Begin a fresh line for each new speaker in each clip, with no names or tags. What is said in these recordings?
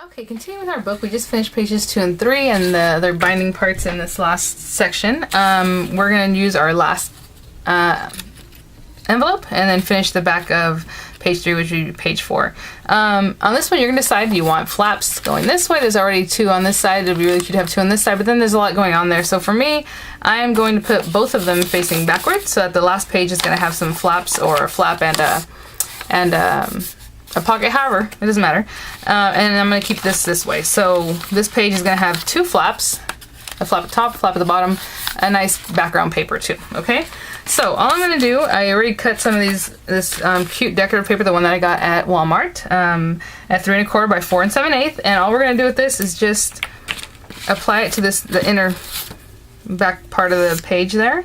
Okay, continuing with our book, we just finished pages 2 and 3 and the other binding parts in this last section. We're going to use our last envelope and then finish the back of page 3, which would be page 4. On this one, you're going to decide, do you want flaps going this way? There's already 2 on this side. It would be really cute to have 2 on this side, but then there's a lot going on there. So for me, I am going to put both of them facing backwards so that the last page is going to have some flaps, or a flap and a pocket, however, it doesn't matter. And I'm going to keep this way. So this page is going to have 2 flaps, a flap at the top, flap at the bottom, a nice background paper too, okay? So all I'm going to do, I already cut some of this cute decorative paper, the one that I got at Walmart, at 3 1/4 by 4 7/8, and all we're going to do with this is just apply it to the inner back part of the page there.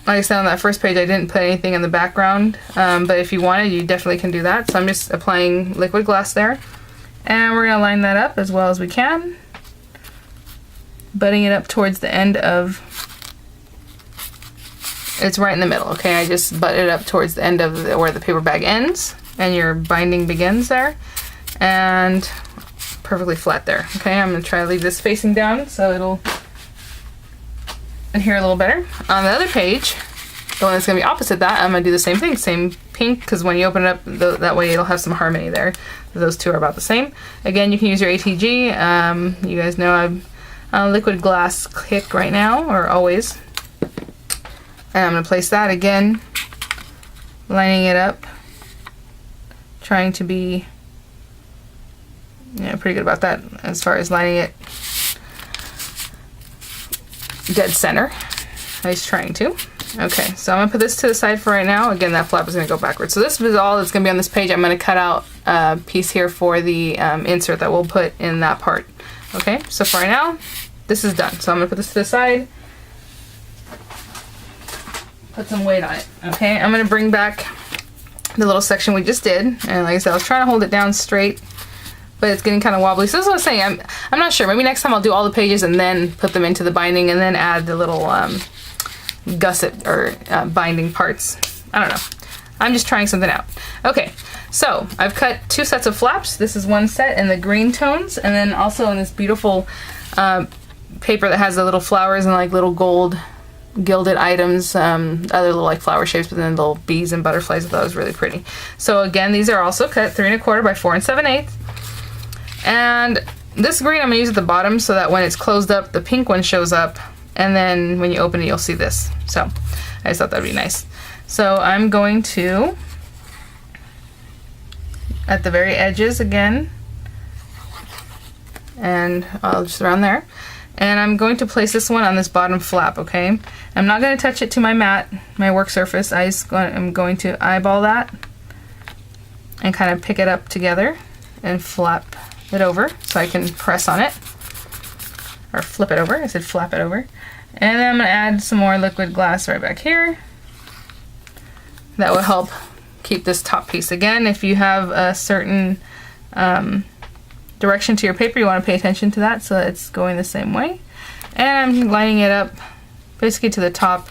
Like I said, on that first page I didn't put anything in the background, but if you wanted, you definitely can do that. So I'm just applying liquid glass there, and we're going to line that up as well as we can, butting it up towards the end of, it's right in the middle, okay? I just butt it up towards the end of where the paper bag ends and your binding begins there, and perfectly flat there, okay? I'm going to try to leave this facing down so it'll adhere a little better. On the other page, the one that's going to be opposite that, I'm going to do the same thing, same pink, because when you open it up, that way it'll have some harmony there. Those two are about the same. Again, you can use your ATG. You guys know I'm on a liquid glass kick right now, or always. And I'm going to place that again, lining it up, trying to be pretty good about that as far as lining it dead center. At least trying to. Okay, so I'm going to put this to the side for right now. Again, that flap is going to go backwards. So this is all that's going to be on this page. I'm going to cut out a piece here for the insert that we'll put in that part. Okay, so for right now, this is done. So I'm going to put this to the side. Put some weight on it. Okay, I'm going to bring back the little section we just did. And like I said, I was trying to hold it down straight, but it's getting kind of wobbly. So that's what I was saying. I'm not sure. Maybe next time I'll do all the pages and then put them into the binding and then add the little gusset or binding parts. I don't know. I'm just trying something out. Okay, so I've cut 2 sets of flaps. This is one set in the green tones, and then also in this beautiful paper that has the little flowers and like little gold gilded items, other little like flower shapes, but then little bees and butterflies. I thought it was really pretty. So again, these are also cut 3 1/4 by 4 7/8. And this green I'm going to use at the bottom so that when it's closed up, the pink one shows up, and then when you open it, you'll see this. So I just thought that would be nice. So I'm going to, at the very edges again, and I'll just around there, and I'm going to place this one on this bottom flap, okay? I'm not going to touch it to my mat, my work surface. I'm going to eyeball that and kind of pick it up together and flap it over so I can press on it, or flip it over. I said flap it over. And then I'm going to add some more liquid glass right back here. That will help keep this top piece. Again, if you have a certain direction to your paper, you want to pay attention to that so that it's going the same way. And I'm lining it up basically to the top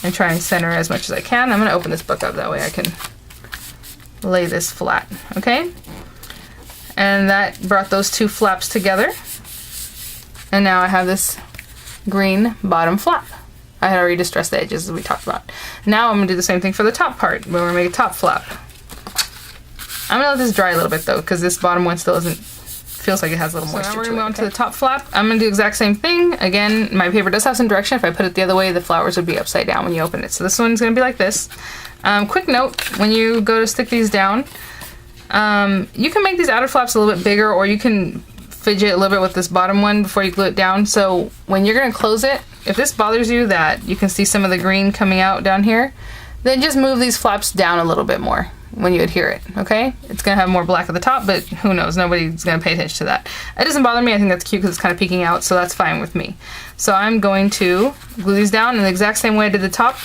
and try and center as much as I can. I'm going to open this book up, that way I can lay this flat, okay? And that brought those 2 flaps together. And now I have this green bottom flap. I had already distressed the edges as we talked about. Now I'm going to do the same thing for the top part. We're going to make a top flap. I'm going to let this dry a little bit though, because this bottom one still isn't, feels like it has a little moisture to it. So now we're going to go on to the top flap. I'm going to do the exact same thing. Again, my paper does have some direction. If I put it the other way, the flowers would be upside down when you open it. So this one's going to be like this. Quick note, when you go to stick these down, you can make these outer flaps a little bit bigger, or you can fidget a little bit with this bottom one before you glue it down. So when you're going to close it, if this bothers you that you can see some of the green coming out down here, then just move these flaps down a little bit more when you adhere it, okay? It's going to have more black at the top, but who knows? Nobody's going to pay attention to that. It doesn't bother me. I think that's cute because it's kind of peeking out, so that's fine with me. So I'm going to glue these down in the exact same way I did the top,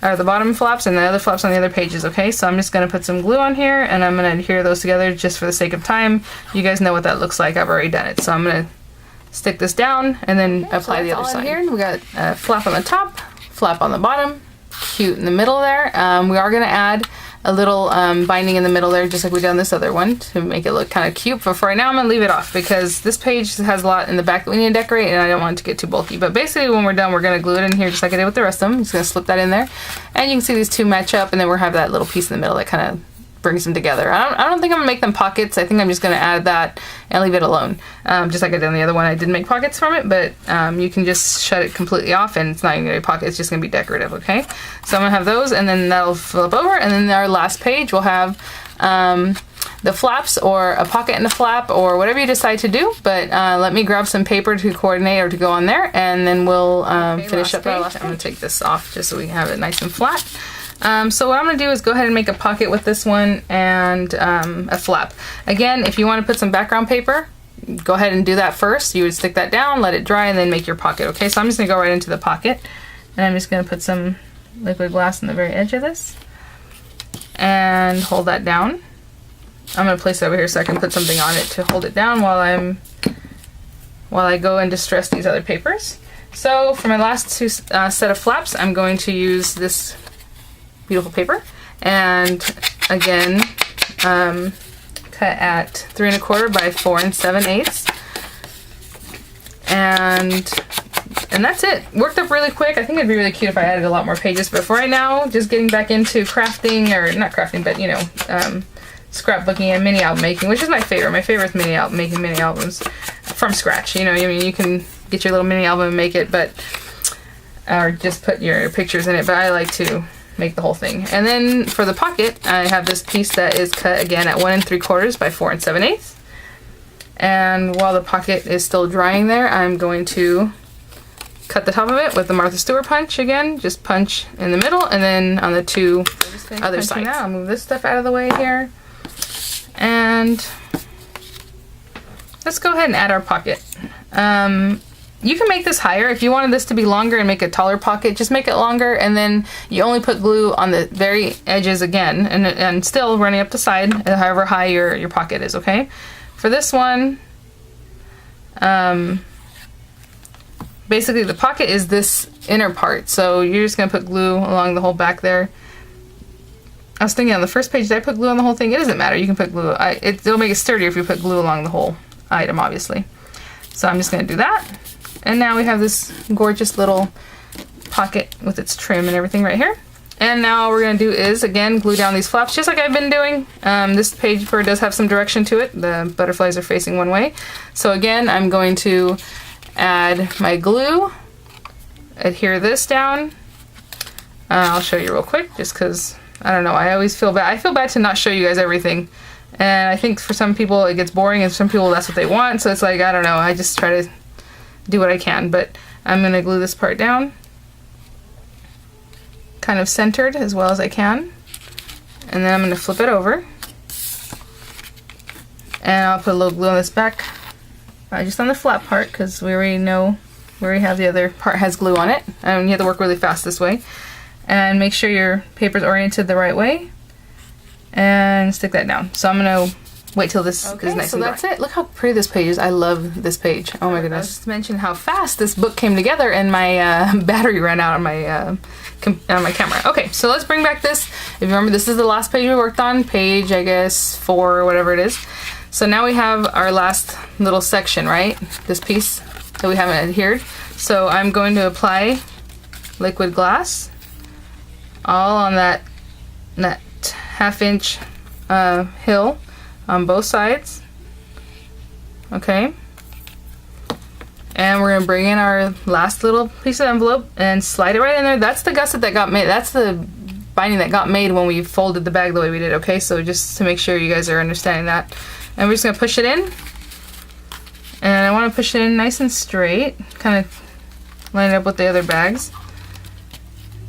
or the bottom flaps, and the other flaps on the other pages, okay? So I'm just going to put some glue on here, and I'm going to adhere those together just for the sake of time. You guys know what that looks like. I've already done it. So I'm going to stick this down and then apply the other side. Here we got a flap on the top, flap on the bottom, cute in the middle there. We are going to add a little binding in the middle there, just like we did on this other one, to make it look kind of cute. But for right now, I'm gonna leave it off because this page has a lot in the back that we need to decorate, and I don't want it to get too bulky. But basically, when we're done, we're gonna glue it in here just like I did with the rest of them. Just gonna slip that in there, and you can see these two match up, and then we'll have that little piece in the middle that kind of brings them together. I don't think I'm gonna make them pockets. I think I'm just gonna add that and leave it alone. Just like I did on the other one, I didn't make pockets from it, but you can just shut it completely off and it's not even gonna be a pocket, it's just gonna be decorative, okay? So I'm gonna have those, and then that'll flip over, and then our last page will have the flaps, or a pocket and a flap, or whatever you decide to do. But let me grab some paper to coordinate or to go on there, and then we'll finish up our last page. I'm gonna take this off just so we have it nice and flat. So what I'm going to do is go ahead and make a pocket with this one and a flap. Again, if you want to put some background paper, go ahead and do that first. You would stick that down, let it dry, and then make your pocket. Okay, so I'm just going to go right into the pocket, and I'm just going to put some liquid glass on the very edge of this and hold that down. I'm going to place it over here so I can put something on it to hold it down while I go and distress these other papers. So for my last two set of flaps, I'm going to use this beautiful paper, and again cut at 3 1/4 by 4 7/8, and that's it. Worked up really quick. I think it'd be really cute if I added a lot more pages, but for right now, just getting back into crafting, or not crafting, but you know, scrapbooking and mini album making, which is my favorite. My favorite is making mini albums from scratch. You know, I mean, you can get your little mini album and make it, but or just put your pictures in it, but I like to make the whole thing. And then for the pocket, I have this piece that is cut again at 1 3/4 by 4 7/8. And while the pocket is still drying there, I'm going to cut the top of it with the Martha Stewart punch again. Just punch in the middle, and then on the two other sides. Now I'll move this stuff out of the way here. And let's go ahead and add our pocket. You can make this higher. If you wanted this to be longer and make a taller pocket, just make it longer, and then you only put glue on the very edges again, and still running up the side, however high your pocket is, okay? For this one, basically the pocket is this inner part, so you're just going to put glue along the whole back there. I was thinking on the first page, did I put glue on the whole thing? It doesn't matter. You can put glue. It'll make it sturdier if you put glue along the whole item, obviously. So I'm just going to do that. And now we have this gorgeous little pocket with its trim and everything right here. And now all we're going to do is, again, glue down these flaps just like I've been doing. This paper does have some direction to it. The butterflies are facing one way. So again, I'm going to add my glue, adhere this down. I'll show you real quick just because, I don't know, I always feel bad. I feel bad to not show you guys everything. And I think for some people it gets boring, and some people that's what they want. So it's like, I don't know, I just try to do what I can, but I'm going to glue this part down kind of centered as well as I can, and then I'm going to flip it over, and I'll put a little glue on this back just on the flat part, because we already have the other part has glue on it, and you have to work really fast this way, and make sure your paper's oriented the right way, and stick that down. So I'm going to wait till this is nice and dry. That's it. Look how pretty this page is. I love this page. Oh my goodness. Just to mention how fast this book came together, and my battery ran out on my camera. Okay, so let's bring back this. If you remember, this is the last page we worked on, page, I guess, 4 or whatever it is. So now we have our last little section, right? This piece that we haven't adhered. So I'm going to apply liquid glass all on that 1/2 inch hill on both sides. Okay, and we're gonna bring in our last little piece of envelope and slide it right in there. That's the gusset that got made. That's the binding that got made when we folded the bag the way we did. Okay, so just to make sure you guys are understanding that, and we're just gonna push it in, and I want to push it in nice and straight, kind of line it up with the other bags,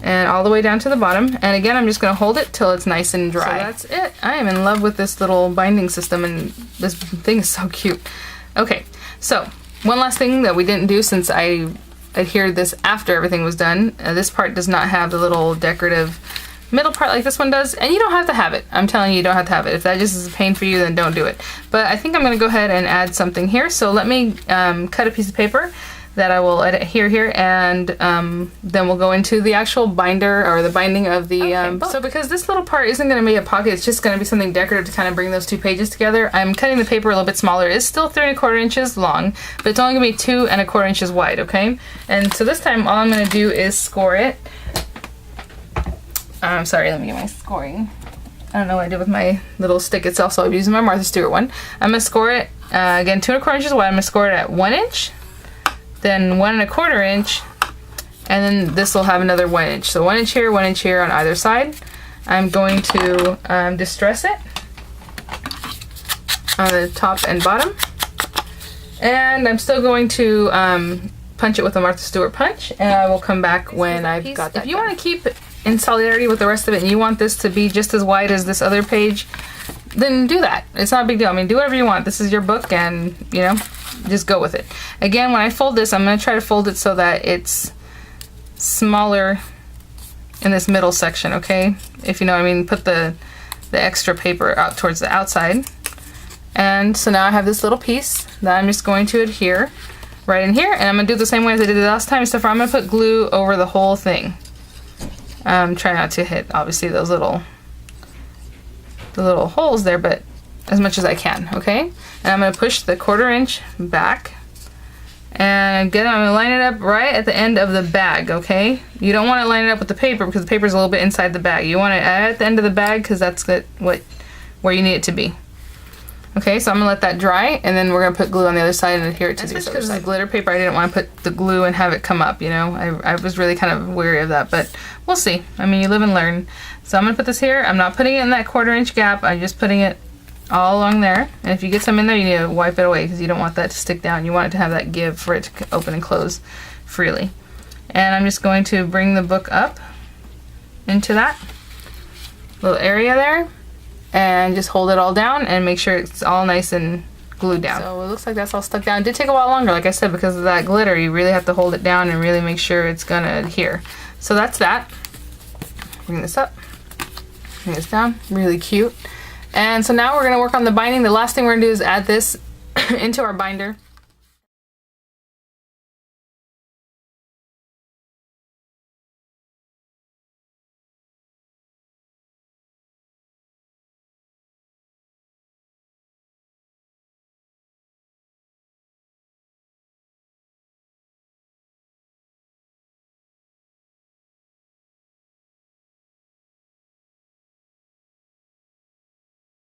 and all the way down to the bottom. And again, I'm just going to hold it till it's nice and dry. So that's it. I am in love with this little binding system, and this thing is so cute. Okay, so one last thing that we didn't do, since I adhered this after everything was done. This part does not have the little decorative middle part like this one does, and you don't have to have it. I'm telling you, you don't have to have it. If that just is a pain for you, then don't do it. But I think I'm going to go ahead and add something here. So let me cut a piece of paper that I will edit here, and then we'll go into the actual binder or the binding of the book. So because this little part isn't going to be a pocket, it's just going to be something decorative to kind of bring those two pages together, I'm cutting the paper a little bit smaller. It's still 3¼ inches long, but it's only going to be 2¼ inches wide, okay? And so this time all I'm going to do is score it. I'm sorry, let me get my scoring. I don't know what I did with my little stick itself, so I'm using my Martha Stewart one. I'm going to score it, again, 2¼ inches wide. I'm going to score it at 1 inch, then 1¼ inch, and then this will have another 1 inch. So 1 inch here, 1 inch here on either side. I'm going to distress it on the top and bottom. And I'm still going to punch it with a Martha Stewart punch, and I will come back when I've got that. If you want to keep in solidarity with the rest of it and you want this to be just as wide as this other page, then do that. It's not a big deal. I mean, do whatever you want. This is your book, and you know, just go with it. Again, when I fold this, I'm going to try to fold it so that it's smaller in this middle section, okay? If you know what I mean, put the extra paper out towards the outside. And so now I have this little piece that I'm just going to adhere right in here, and I'm going to do it the same way as I did the last time, except for I'm going to put glue over the whole thing. Try not to hit, obviously, those little holes there, but as much as I can, okay? And I'm going to push the 1/4 inch back, and again, I'm going to line it up right at the end of the bag, okay? You don't want to line it up with the paper because the paper is a little bit inside the bag. You want it at the end of the bag because that's where you need it to be. Okay, so I'm gonna let that dry, and then we're gonna put glue on the other side and adhere it to the other side. Glitter paper, I didn't want to put the glue and have it come up, you know. I was really kind of weary of that, but we'll see. I mean, you live and learn. So I'm gonna put this here. I'm not putting it in that 1/4 inch gap. I'm just putting it all along there. And if you get some in there, you need to wipe it away because you don't want that to stick down. You want it to have that give for it to open and close freely. And I'm just going to bring the book up into that little area there, and just hold it all down and make sure it's all nice and glued down. So it looks like that's all stuck down. It did take a while longer, like I said, because of that glitter. You really have to hold it down and really make sure it's gonna adhere. So that's that. Bring this up, bring this down, really cute. And so now we're gonna work on the binding. The last thing we're gonna do is add this into our binder.